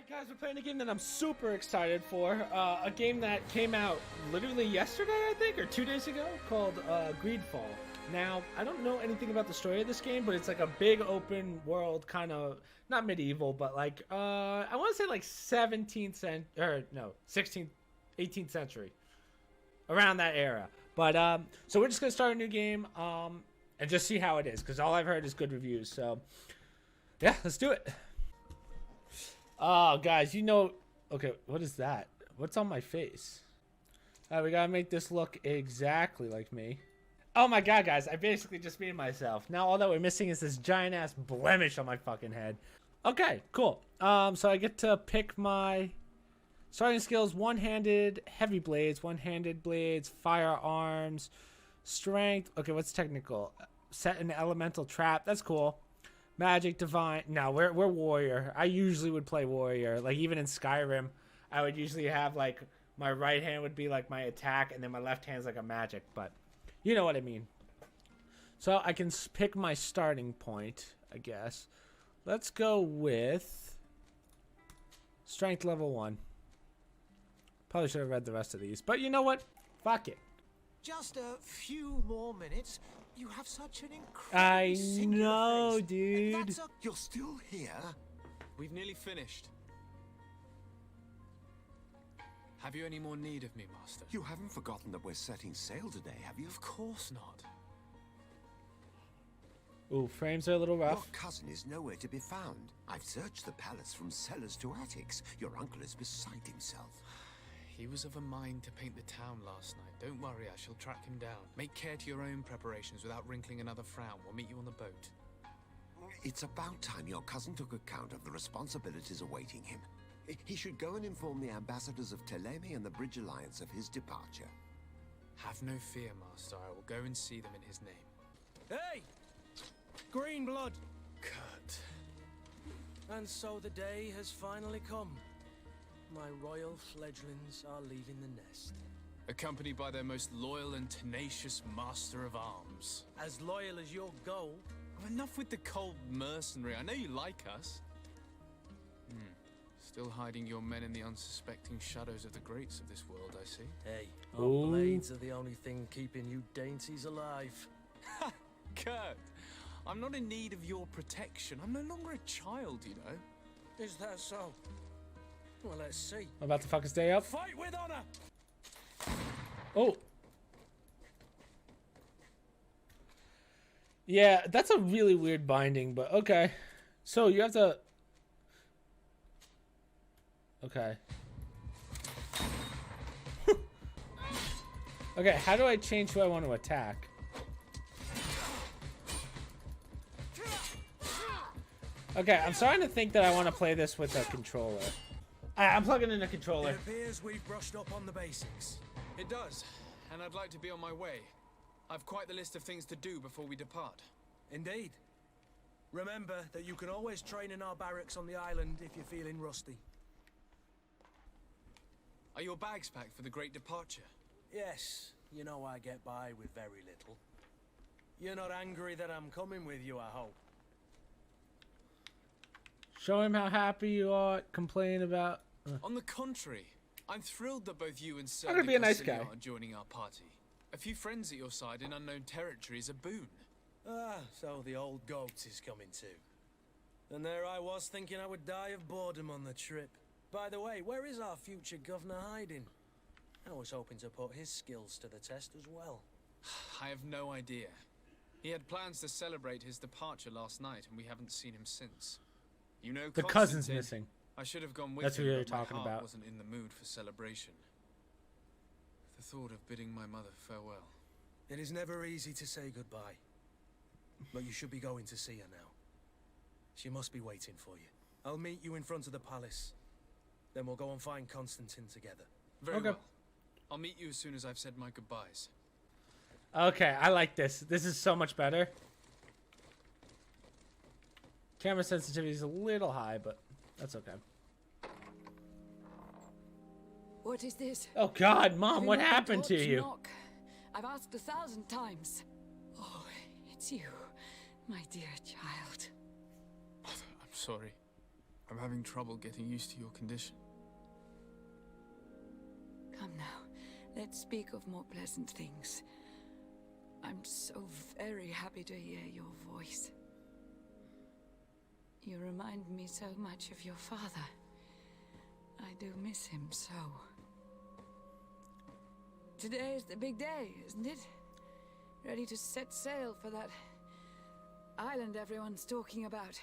Alright guys, we're playing a game that I'm super excited for. A game that came out literally yesterday, I think, or 2 days ago, called GreedFall. Now, I don't know anything about the story of this game, but it's like a big open world kind of, not medieval, but like, I want to say like 17th century, or no, 16th, 18th century. Around that era. But, so we're just going to start a new game, and just see how it is, because all I've heard is good reviews, so, yeah, let's do it. Oh, guys, you know... Okay, what is that? What's on my face? We gotta make this look exactly like me. Oh my god, guys, I basically just made myself. Now all that we're missing is this giant-ass blemish on my fucking head. Okay, cool. So I get to pick my starting skills. One-handed, heavy blades. One-handed blades, firearms, strength. Okay, what's technical? Set an elemental trap. That's cool. Magic, divine. No, we're warrior. I usually would play warrior. Like even in Skyrim, I would usually have like my right hand would be like my attack, and then my left hand's like a magic. But you know what I mean. So I can pick my starting point, I guess. Let's go with strength level 1. Probably should have read the rest of these, but you know what? Fuck it. Just a few more minutes. You have such an incredible I know, dude. You're still here? We've nearly finished. Have you any more need of me, Master? You haven't forgotten that we're setting sail today, have you? Of course not. Ooh, frames are a little rough. Your cousin is nowhere to be found. I've searched the palace from cellars to attics. Your uncle is beside himself. He was of a mind to paint the town last night. Don't worry, I shall track him down. Make care to your own preparations without wrinkling another frown. We'll meet you on the boat. It's about time your cousin took account of the responsibilities awaiting him. He should go and inform the ambassadors of Telemi and the Bridge Alliance of his departure. Have no fear, Master. I will go and see them in his name. Hey! Green blood! Kurt. And so the day has finally come. My royal fledglings are leaving the nest. Accompanied by their most loyal and tenacious master of arms. As loyal as your goal. Enough with the cold mercenary. I know you like us. Still hiding your men in the unsuspecting shadows of the greats of this world, I see. Hey, our Ooh. blades are the only thing keeping you dainties alive. Ha! Kurt! I'm not in need of your protection. I'm no longer a child, you know. Is that so? Well, let's see. I'm about to fuck his day up. Fight with honor! Oh. Yeah, that's a really weird binding, but okay. So you have to... Okay. Okay, how do I change who I want to attack? Okay, I'm starting to think that I want to play this with a controller. I'm plugging in a controller. It appears we've brushed up on the basics. It does, and I'd like to be on my way. I've quite the list of things to do before we depart. Indeed. Remember that you can always train in our barracks on the island if you're feeling rusty. Are your bags packed for the great departure? Yes, you know I get by with very little. You're not angry that I'm coming with you, I hope. Show him how happy you are. Complain about... On the contrary, I'm thrilled that both you and Sir I'm gonna be a nice guy. are joining our party. A few friends at your side in unknown territory is a boon. Ah, so the old goat is coming too. And there I was thinking I would die of boredom on the trip. By the way, where is our future governor hiding? I was hoping to put his skills to the test as well. I have no idea. He had plans to celebrate his departure last night, and we haven't seen him since. You know, The cousin's Constantine, missing. I should have gone with That's him, what you're but my talking heart about. wasn't in the mood for celebration. The thought of bidding my mother farewell. It is never easy to say goodbye. But you should be going to see her now. She must be waiting for you. I'll meet you in front of the palace. Then we'll go and find Constantine together. Very Okay. well. I'll meet you as soon as I've said my goodbyes. Okay, I like this. This is so much better. Camera sensitivity is a little high, but that's okay. What is this? Oh God, Mom, Do what not happened to touch, you? knock. I've asked 1,000 times. Oh, it's you, my dear child. I'm sorry. I I'm having trouble getting used to your condition. Come now, let's speak of more pleasant things. I'm so very happy to hear your voice. You remind me so much of your father. I do miss him so. Today is the big day, isn't it? Ready to set sail for that island everyone's talking about.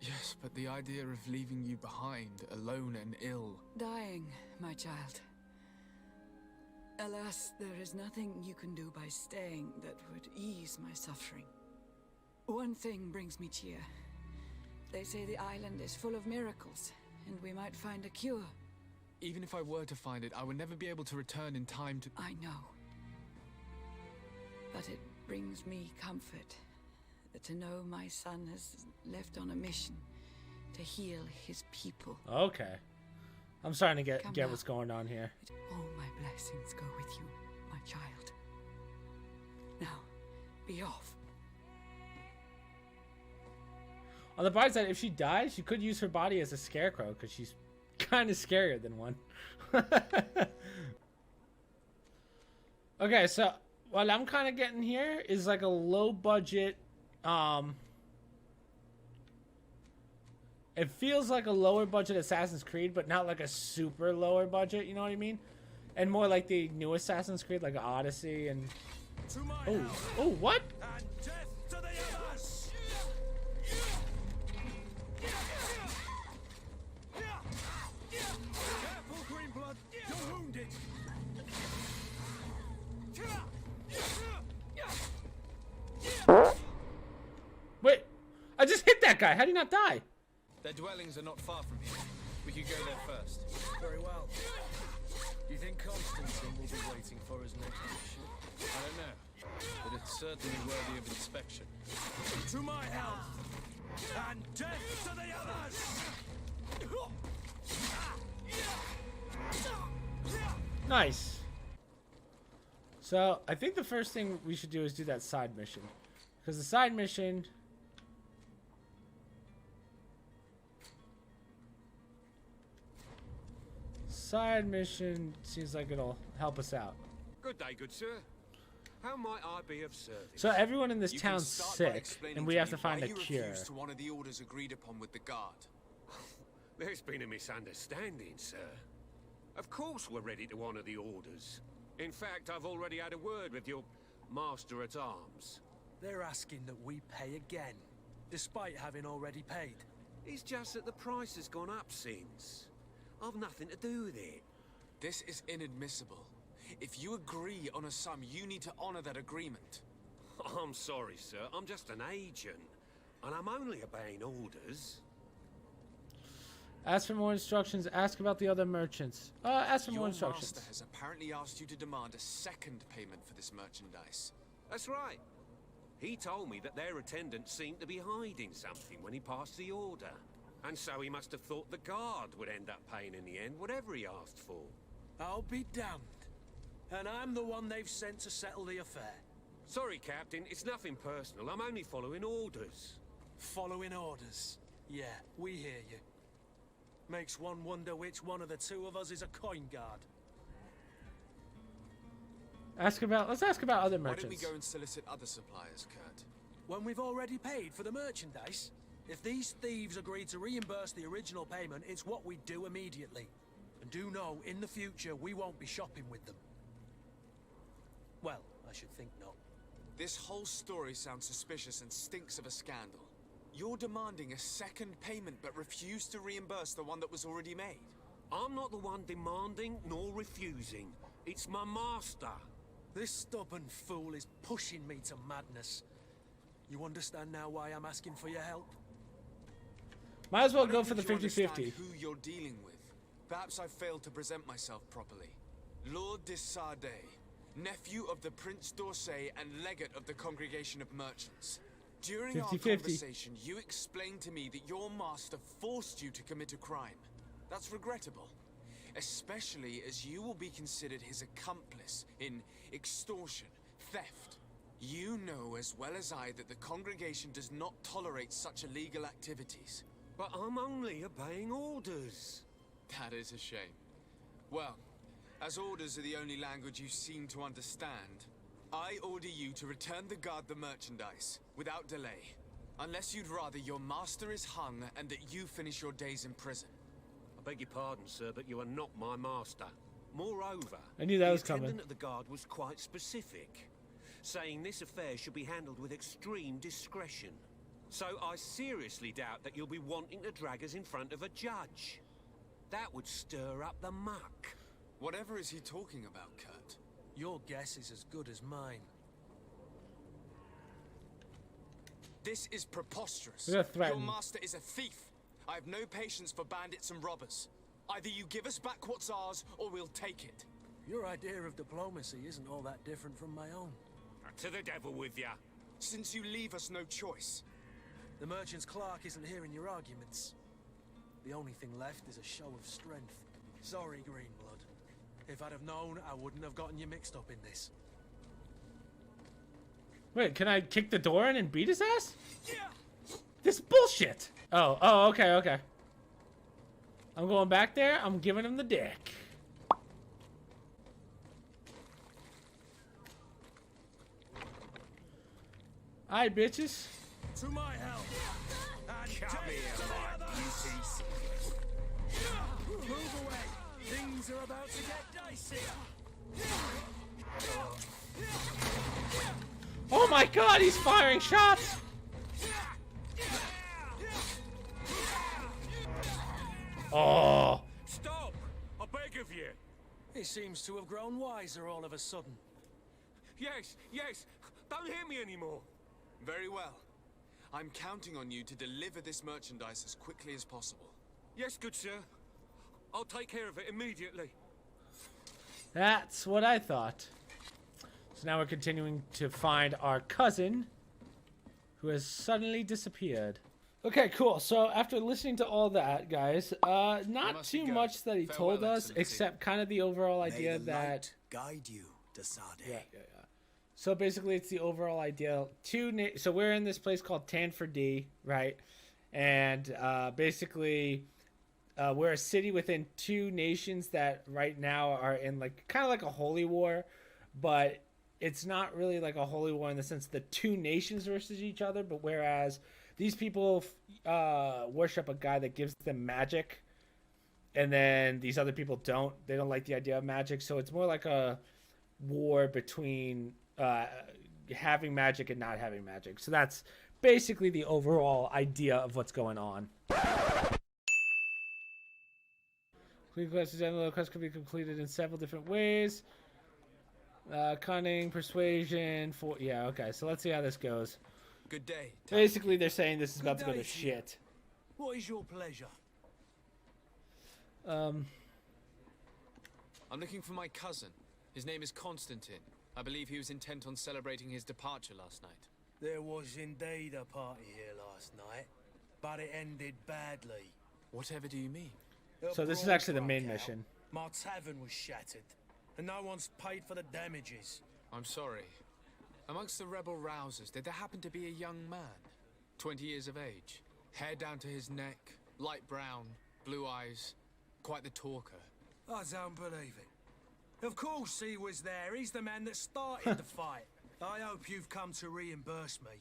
Yes, but the idea of leaving you behind, alone and ill... Dying, my child. Alas, there is nothing you can do by staying that would ease my suffering. One thing brings me cheer. They say the island is full of miracles, and we might find a cure. Even if I were to find it, I would never be able to return in time to... I know. But it brings me comfort to know my son has left on a mission to heal his people. Okay. I'm starting to Come get now. what's going on here. All my blessings go with you, my child. Now, be off. On the bright side, if she dies, she could use her body as a scarecrow because she's kind of scarier than one. Okay, so what I'm kind of getting here is like a low budget. It feels like a lower budget Assassin's Creed, but not like a super lower budget. You know what I mean? And more like the new Assassin's Creed, like Odyssey and. To my Oh, house, oh, what? and death to the others! Careful, Greenblood! You're wounded! Wait, I just hit that guy. How did he not die? Their dwellings are not far from here. We could go there first. Very well. Do you think Constantine will be waiting for us next ship? I don't know, but it's certainly worthy of inspection. To my health, and death to the others! Nice. So, I think the first thing we should do is do that side mission. Because the side mission... Side mission seems like it'll help us out. Good day, good sir. How might I be of service? So everyone in this You can town's start by sick, explaining and we to have me to find why a you cure. refused to honor the orders agreed upon with the guard. There's been a misunderstanding, sir. Of course we're ready to honor the orders. In fact, I've already had a word with your master-at-arms. They're asking that we pay again, despite having already paid. It's just that the price has gone up since. I've nothing to do with it. This is inadmissible. If you agree on a sum, you need to honor that agreement. I'm sorry, sir. I'm just an agent. And I'm only obeying orders. Ask for more instructions. Ask about the other merchants. Ask for more Your instructions. master has apparently asked you to demand a second payment for this merchandise. That's right. He told me that their attendant seemed to be hiding something when he passed the order. And so he must have thought the guard would end up paying in the end, whatever he asked for. I'll be damned. And I'm the one they've sent to settle the affair. Sorry, Captain, it's nothing personal. I'm only following orders. Following orders. Yeah, we hear you. Makes one wonder which one of the two of us is a coin guard. Let's ask about other Why don't we merchants. go and solicit other suppliers, Kurt? When we've already paid for the merchandise? If these thieves agree to reimburse the original payment, it's what we do immediately. And do know, in the future, we won't be shopping with them. Well, I should think not. This whole story sounds suspicious and stinks of a scandal. You're demanding a second payment but refuse to reimburse the one that was already made. I'm not the one demanding nor refusing. It's my master. This stubborn fool is pushing me to madness. You understand now why I'm asking for your help? Might as well I go don't for the think you 50-50. understand who you're dealing with. Perhaps I failed to present myself properly. Lord de Sardet, nephew of the Prince d'Orsay and legate of the Congregation of Merchants. During our 50-50. conversation, you explained to me that your master forced you to commit a crime. That's regrettable, especially as you will be considered his accomplice in extortion, theft. You know as well as I that the congregation does not tolerate such illegal activities. But I'm only obeying orders. That is a shame. Well, as orders are the only language you seem to understand, I order you to return the guard the merchandise, without delay. Unless you'd rather your master is hung and that you finish your days in prison. I beg your pardon, sir, but you are not my master. Moreover, I knew that was the coming. attendant of the guard was quite specific, saying this affair should be handled with extreme discretion. So I seriously doubt that you'll be wanting to drag us in front of a judge. That would stir up the muck. Whatever is he talking about, Kurt? Your guess is as good as mine. This is preposterous. We're threatened. Your master is a thief. I have no patience for bandits and robbers. Either you give us back what's ours, or we'll take it. Your idea of diplomacy isn't all that different from my own. To the devil with ya. Since you leave us no choice. The merchant's clerk isn't hearing your arguments. The only thing left is a show of strength. Sorry, Greenblood. If I'd have known, I wouldn't have gotten you mixed up in this. Wait, can I kick the door in and beat his ass? This bullshit. Oh, okay, okay. I'm going back there. I'm giving him the dick. Alright, bitches. To my help! And Come take here, to the my others! beauty. Move away! Things are about to get dicey! Oh my god, he's firing shots! Oh. Stop! I beg of you. He seems to have grown wiser all of a sudden. Yes, yes. Don't hit me anymore. Very well. I'm counting on you to deliver this merchandise as quickly as possible. Yes, good sir. I'll take care of it immediately. That's what I thought. So now we're continuing to find our cousin, who has suddenly disappeared. Okay, cool. So after listening to all that, guys, not must too go. much that he Farewell, told us, Excellency. except kind of the overall May idea the that... light guide you, Desade. Yeah. So basically, it's the overall idea. So we're in this place called Tanford D, right? And basically, we're a city within two nations that right now are in like kind of like a holy war, but it's not really like a holy war in the sense the two nations versus each other. But whereas these people worship a guy that gives them magic, and then these other people don't. They don't like the idea of magic, so it's more like a war between having magic and not having magic. So that's basically the overall idea of what's going on. The quest can be completed in several different ways. Cunning, persuasion, yeah, okay. So let's see how this goes. Good day. Basically, they're saying this is about to go to day to you. shit. What is your pleasure? I'm looking for my cousin. His name is Constantine. I believe he was intent on celebrating his departure last night. There was indeed a party here last night, but it ended badly. Whatever do you mean? A So this is brawl actually the broke main out. mission. My tavern was shattered, and no one's paid for the damages. I'm sorry. Amongst the rebel rousers, did there happen to be a young man? 20 years of age. Hair down to his neck, light brown, blue eyes. Quite the talker. I don't believe it. Of course he was there. He's the man that started the fight. I hope you've come to reimburse me.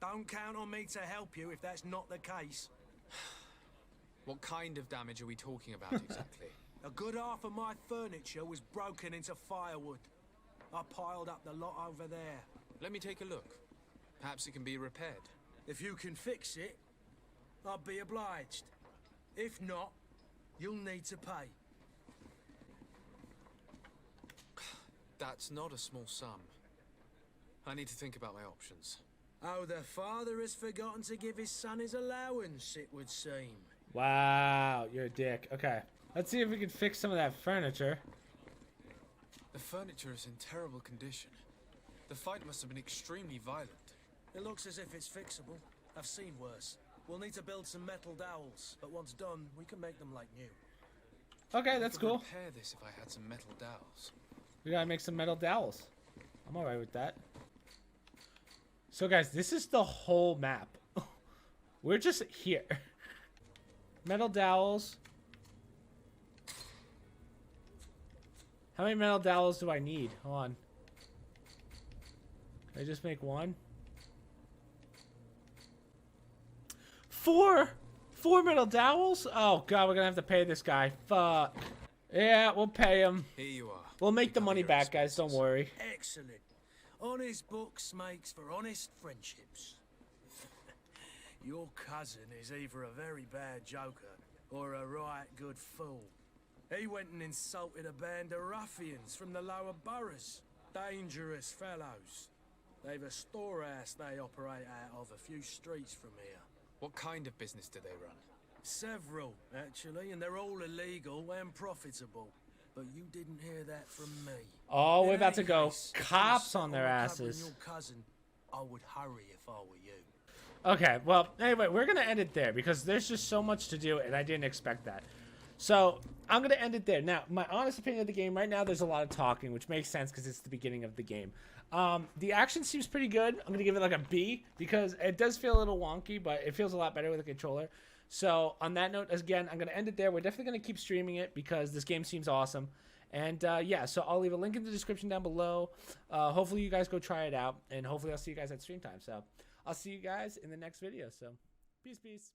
Don't count on me to help you if that's not the case. What kind of damage are we talking about exactly? A good half of my furniture was broken into firewood. I piled up the lot over there. Let me take a look. Perhaps it can be repaired. If you can fix it, I'll be obliged. If not, you'll need to pay. That's not a small sum. I need to think about my options. Oh, the father has forgotten to give his son his allowance, it would seem. Wow, you're a dick. Okay, let's see if we can fix some of that furniture. The furniture is in terrible condition. The fight must have been extremely violent. It looks as if it's fixable. I've seen worse. We'll need to build some metal dowels, but once done, we can make them like new. Okay, that's I could cool. repair this if I had some metal dowels. We gotta make some metal dowels. I'm alright with that. So guys, this is the whole map. We're just here. Metal dowels. How many metal dowels do I need? Hold on. Can I just make one? 4 metal dowels? Oh god, we're gonna have to pay this guy. Fuck. Yeah, we'll pay him. Here you are. We'll make the money back, guys. Don't worry. Excellent. Honest books makes for honest friendships. Your cousin is either a very bad joker or a right good fool. He went and insulted a band of ruffians from the lower boroughs. Dangerous fellows. They've a storehouse they operate out of a few streets from here. What kind of business do they run? Several, actually, and they're all illegal and profitable. But you didn't hear that from me. Oh, we're In about to any go case, if you cops on settle their recovering asses. Your cousin, I would hurry if I were you. Okay, well, anyway, we're going to end it there because there's just so much to do, and I didn't expect that. So, I'm going to end it there. Now, my honest opinion of the game, right now there's a lot of talking, which makes sense because it's the beginning of the game. The action seems pretty good. I'm going to give it like a B because it does feel a little wonky, but it feels a lot better with a controller. So, on that note, again, I'm going to end it there. We're definitely going to keep streaming it because this game seems awesome. And, yeah, so I'll leave a link in the description down below. Hopefully you guys go try it out, and hopefully I'll see you guys at stream time. So, I'll see you guys in the next video. So, peace.